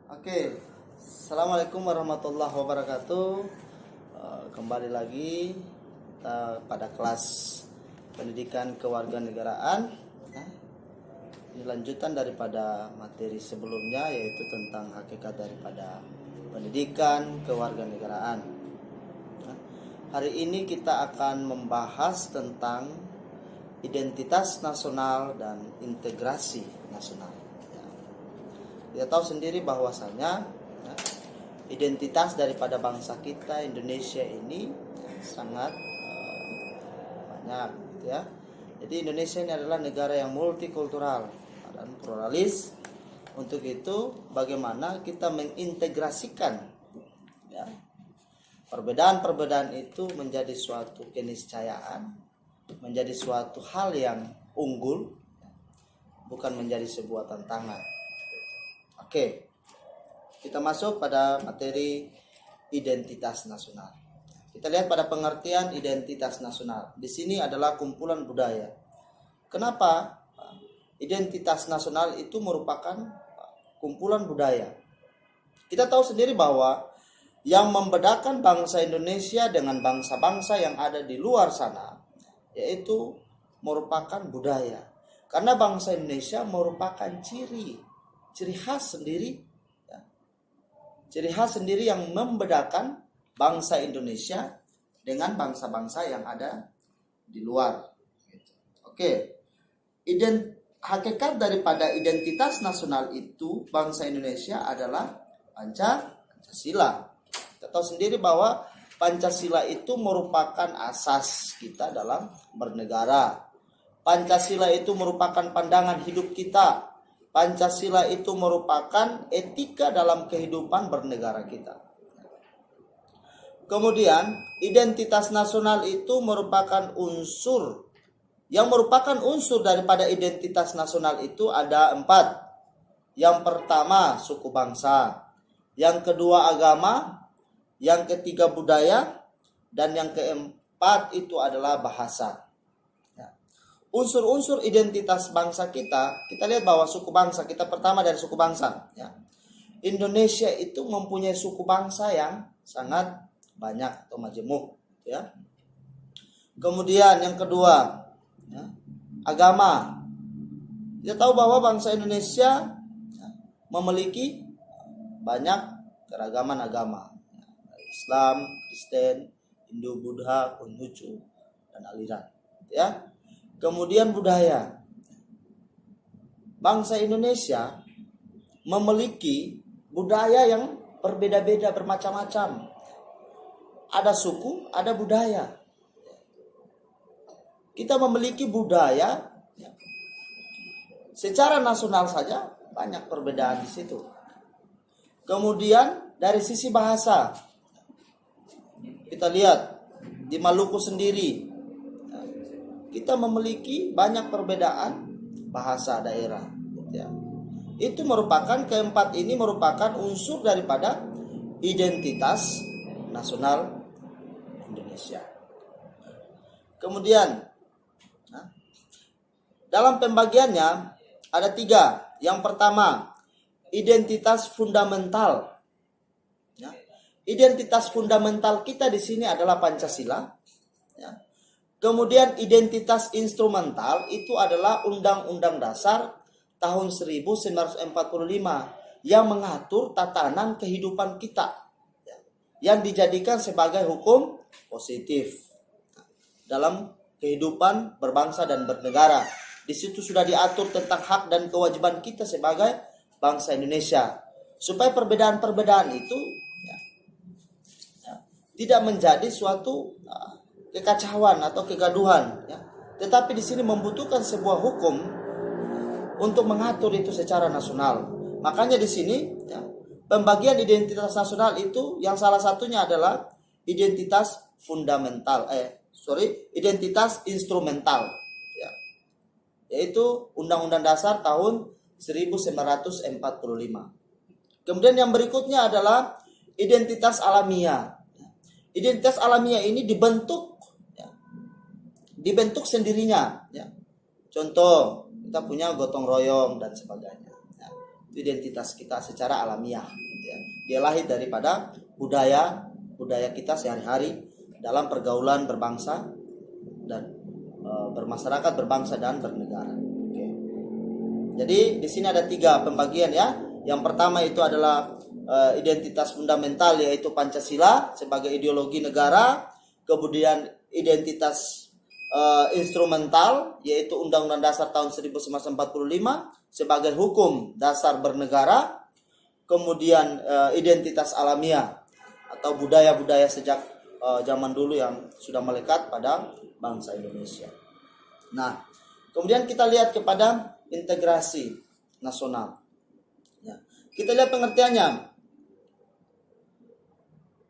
Oke, Assalamualaikum warahmatullahi wabarakatuh. Kembali lagi kita pada kelas pendidikan kewarganegaraan. Ini lanjutan daripada materi sebelumnya, yaitu tentang hakikat daripada pendidikan kewarganegaraan. Hari ini kita akan membahas tentang identitas nasional dan integrasi nasional. Kita tahu sendiri bahwasanya identitas daripada bangsa kita Indonesia ini sangat banyak, gitu ya. Jadi Indonesia ini adalah negara yang multikultural dan pluralis. Untuk itu, bagaimana kita mengintegrasikan perbedaan-perbedaan itu menjadi suatu keniscayaan, menjadi suatu hal yang unggul, bukan menjadi sebuah tantangan. Oke, kita masuk pada materi identitas nasional. Kita lihat pada pengertian identitas nasional. Di sini adalah kumpulan budaya. Kenapa? Identitas nasional itu merupakan kumpulan budaya. Kita tahu sendiri bahwa yang membedakan bangsa Indonesia dengan bangsa-bangsa yang ada di luar sana, yaitu merupakan budaya. Karena bangsa Indonesia merupakan ciri khas sendiri, ciri khas sendiri yang membedakan bangsa Indonesia dengan bangsa-bangsa yang ada di luar. Oke, hakikat daripada identitas nasional itu bangsa Indonesia adalah Pancasila. Kita tahu sendiri bahwa Pancasila itu merupakan asas kita dalam bernegara. Pancasila itu merupakan pandangan hidup kita. Pancasila itu merupakan etika dalam kehidupan bernegara kita. Kemudian, identitas nasional itu merupakan unsur. Yang merupakan unsur daripada identitas nasional itu ada 4. Yang pertama, suku bangsa. Yang kedua, agama. Yang ketiga, budaya. Dan yang keempat itu adalah bahasa. Unsur-unsur identitas bangsa kita lihat bahwa suku bangsa kita pertama dari suku bangsa. Indonesia itu mempunyai suku bangsa yang sangat banyak atau majemuk. Kemudian yang kedua, agama. Kita tahu bahwa bangsa Indonesia memiliki banyak keragaman agama. Islam, Kristen, Hindu, Buddha, Konghucu, dan aliran. Kemudian budaya. Bangsa Indonesia memiliki budaya yang berbeda-beda, bermacam-macam. Ada suku, ada budaya. Kita memiliki budaya secara nasional saja banyak perbedaan di situ. Kemudian dari sisi bahasa, kita lihat di Maluku sendiri kita memiliki banyak perbedaan bahasa daerah. Itu merupakan keempat ini merupakan unsur daripada identitas nasional Indonesia. Kemudian dalam pembagiannya ada 3. Yang pertama, identitas fundamental. Identitas fundamental kita di sini adalah Pancasila. Kemudian identitas instrumental itu adalah Undang-Undang Dasar tahun 1945 yang mengatur tatanan kehidupan kita yang dijadikan sebagai hukum positif dalam kehidupan berbangsa dan bernegara. Di situ sudah diatur tentang hak dan kewajiban kita sebagai bangsa Indonesia, supaya perbedaan-perbedaan itu tidak menjadi suatu kekacauan atau kegaduhan, tetapi di sini membutuhkan sebuah hukum untuk mengatur itu secara nasional. Makanya di sini pembagian identitas nasional itu yang salah satunya adalah identitas identitas instrumental, yaitu Undang-Undang Dasar tahun 1945. Kemudian yang berikutnya adalah identitas alamiah. Identitas alamiah ini dibentuk sendirinya. Contoh, kita punya gotong royong dan sebagainya. itu identitas kita secara alamiah gitu ya. Dia lahir daripada budaya kita sehari-hari dalam pergaulan berbangsa dan bermasyarakat, berbangsa dan bernegara. Oke. Jadi di sini ada 3 pembagian ya. Yang pertama itu adalah identitas fundamental, yaitu Pancasila sebagai ideologi negara. Kemudian identitas instrumental, yaitu Undang-Undang Dasar tahun 1945 sebagai hukum dasar bernegara. Kemudian identitas alamiah atau budaya-budaya sejak zaman dulu yang sudah melekat pada bangsa Indonesia. Nah, kemudian kita lihat kepada integrasi nasional. Ya. Kita lihat pengertiannya.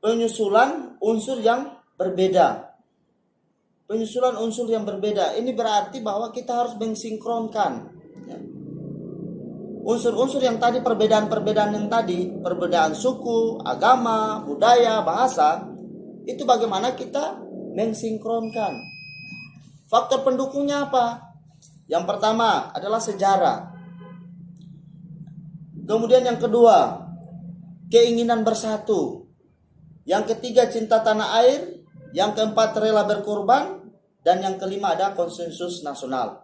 Penyusulan unsur yang berbeda. Penyusulan unsur yang berbeda. Ini berarti bahwa kita harus mensinkronkan. Ya. Unsur-unsur yang tadi, perbedaan-perbedaan yang tadi, perbedaan suku, agama, budaya, bahasa, itu bagaimana kita mensinkronkan. Faktor pendukungnya apa? Yang pertama adalah sejarah. Kemudian yang kedua, keinginan bersatu. Yang ketiga, cinta tanah air. Yang keempat, rela berkorban. Dan yang kelima ada konsensus nasional.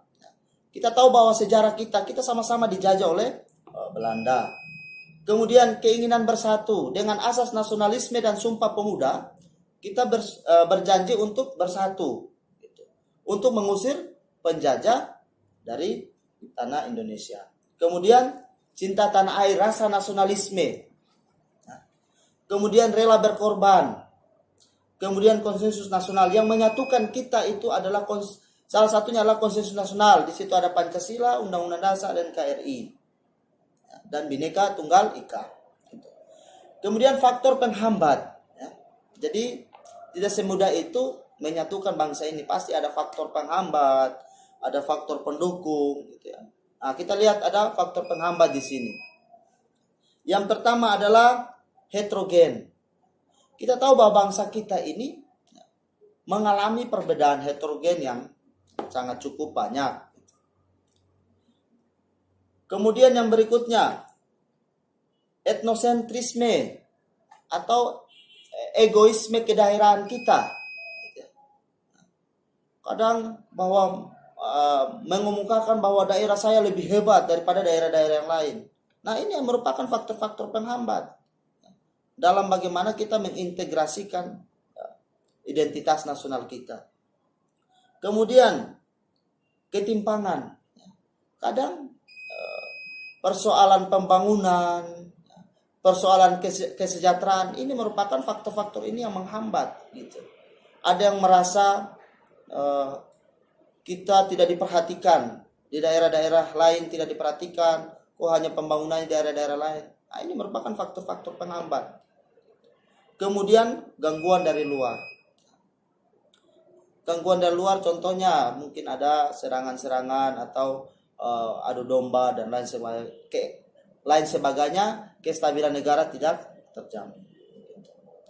Kita tahu bahwa sejarah kita sama-sama dijajah oleh Belanda. Kemudian keinginan bersatu. Dengan asas nasionalisme dan Sumpah Pemuda, kita berjanji untuk bersatu. Untuk mengusir penjajah dari tanah Indonesia. Kemudian cinta tanah air, rasa nasionalisme. Kemudian rela berkorban. Kemudian konsensus nasional. Yang menyatukan kita itu adalah salah satunya adalah konsensus nasional. Di situ ada Pancasila, Undang-Undang Dasar, dan NKRI. Dan Bhinneka Tunggal Ika. Kemudian faktor penghambat. Jadi tidak semudah itu menyatukan bangsa ini. Pasti ada faktor penghambat, ada faktor pendukung gitu ya. Nah, kita lihat ada faktor penghambat di sini. Yang pertama adalah heterogen. Kita tahu bahwa bangsa kita ini mengalami perbedaan heterogen yang sangat cukup banyak. Kemudian yang berikutnya, etnosentrisme atau egoisme kedaerahan kita. Kadang bahwa mengemukakan bahwa daerah saya lebih hebat daripada daerah-daerah yang lain. Nah, ini yang merupakan faktor-faktor penghambat dalam bagaimana kita mengintegrasikan identitas nasional kita. Kemudian ketimpangan. Kadang persoalan pembangunan, persoalan kesejahteraan ini merupakan faktor-faktor ini yang menghambat gitu. Ada yang merasa kita tidak diperhatikan, di daerah-daerah lain tidak diperhatikan, hanya pembangunan di daerah-daerah lain. Nah, ini merupakan faktor-faktor penghambat. Kemudian gangguan dari luar. Gangguan dari luar contohnya mungkin ada serangan-serangan atau adu domba dan lain sebagainya, kestabilan negara tidak terjamin.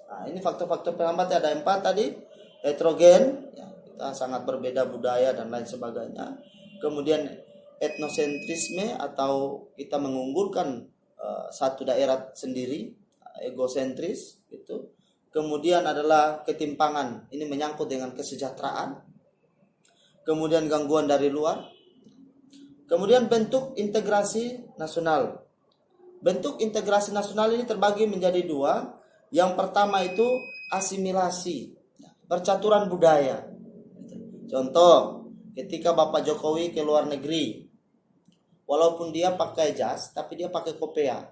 Nah, ini faktor-faktor penghambat ada 4 tadi, heterogen, ya, kita sangat berbeda budaya dan lain sebagainya. Kemudian etnosentrisme atau kita mengunggulkan satu daerah sendiri, egosentris gitu. Kemudian adalah ketimpangan, ini menyangkut dengan kesejahteraan. Kemudian gangguan dari luar. Kemudian bentuk integrasi nasional. Bentuk integrasi nasional ini terbagi menjadi 2. Yang pertama itu asimilasi, percaturan budaya. Contoh, ketika Bapak Jokowi ke luar negeri, walaupun dia pakai jas, tapi dia pakai kopea.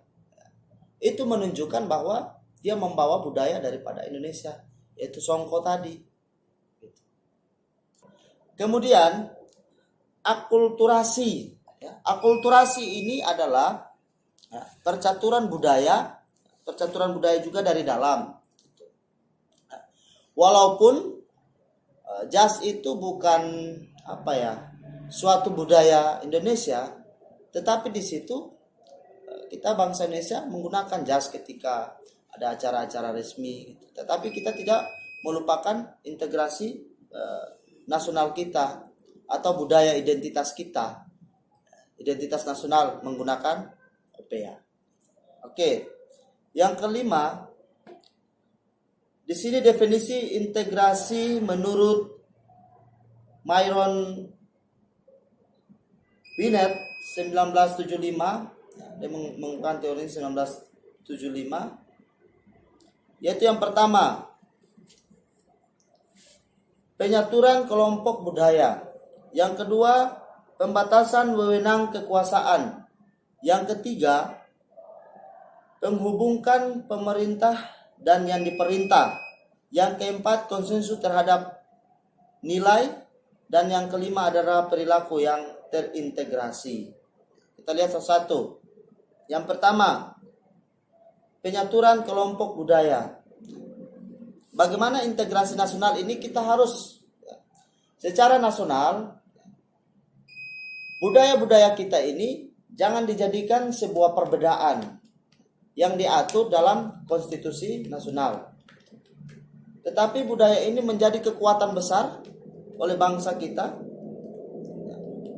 Itu menunjukkan bahwa dia membawa budaya daripada Indonesia, yaitu songko tadi. Kemudian akulturasi. Akulturasi ini adalah percaturan budaya juga dari dalam. Walaupun jas itu bukan suatu budaya Indonesia, tetapi di situ kita bangsa Indonesia menggunakan jas ketika ada acara-acara resmi. Tetapi kita tidak melupakan integrasi nasional kita atau budaya identitas kita. Identitas nasional menggunakan Eropea. Oke. Yang kelima, di sini definisi integrasi menurut Myron Binet 1975, dia mengungkapkan teori 1975, yaitu yang pertama, penyaturan kelompok budaya. Yang kedua, pembatasan wewenang kekuasaan. Yang ketiga, menghubungkan pemerintah dan yang diperintah. Yang keempat, konsensus terhadap nilai. Dan yang kelima adalah perilaku yang terintegrasi. Kita lihat satu-satu. Yang pertama, penyaturan kelompok budaya. Bagaimana integrasi nasional ini? Kita harus secara nasional, budaya-budaya kita ini jangan dijadikan sebuah perbedaan yang diatur dalam konstitusi nasional. Tetapi budaya ini menjadi kekuatan besar oleh bangsa kita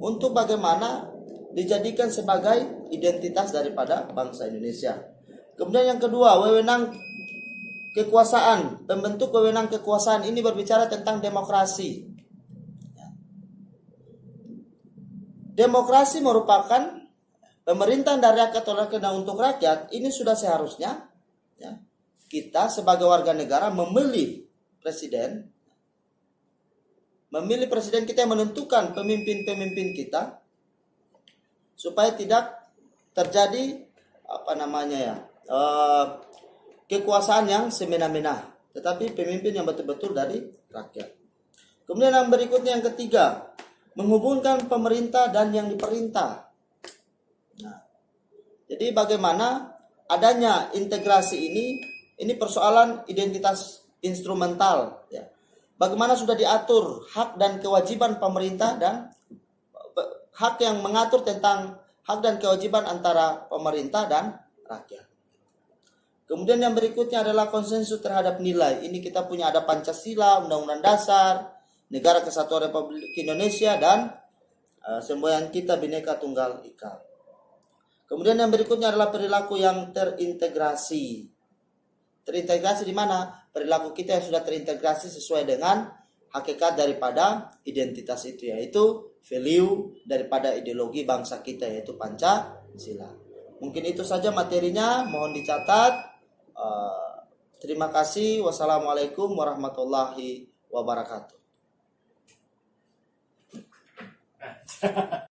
untuk bagaimana dijadikan sebagai identitas daripada bangsa Indonesia. Kemudian yang kedua, wewenang kekuasaan. Pembentuk wewenang kekuasaan ini berbicara tentang demokrasi. Demokrasi merupakan pemerintahan dari rakyat oleh rakyat dan untuk rakyat. Ini sudah seharusnya kita sebagai warga negara memilih presiden kita yang menentukan pemimpin-pemimpin kita supaya tidak terjadi kekuasaan yang semena-mena, tetapi pemimpin yang betul-betul dari rakyat. Kemudian yang berikutnya, yang ketiga, menghubungkan pemerintah dan yang diperintah. Nah, jadi bagaimana adanya integrasi ini persoalan identitas instrumental, ya. Bagaimana sudah diatur hak dan kewajiban pemerintah dan hak yang mengatur tentang hak dan kewajiban antara pemerintah dan rakyat. Kemudian yang berikutnya adalah konsensus terhadap nilai. Ini kita punya ada Pancasila, Undang-Undang Dasar, Negara Kesatuan Republik Indonesia, dan semboyan kita Bhinneka Tunggal Ika. Kemudian yang berikutnya adalah perilaku yang terintegrasi. Terintegrasi di mana? Perilaku kita yang sudah terintegrasi sesuai dengan hakikat daripada identitas itu, yaitu value daripada ideologi bangsa kita, yaitu Pancasila. Mungkin itu saja materinya, mohon dicatat. Terima kasih. Wassalamualaikum warahmatullahi wabarakatuh.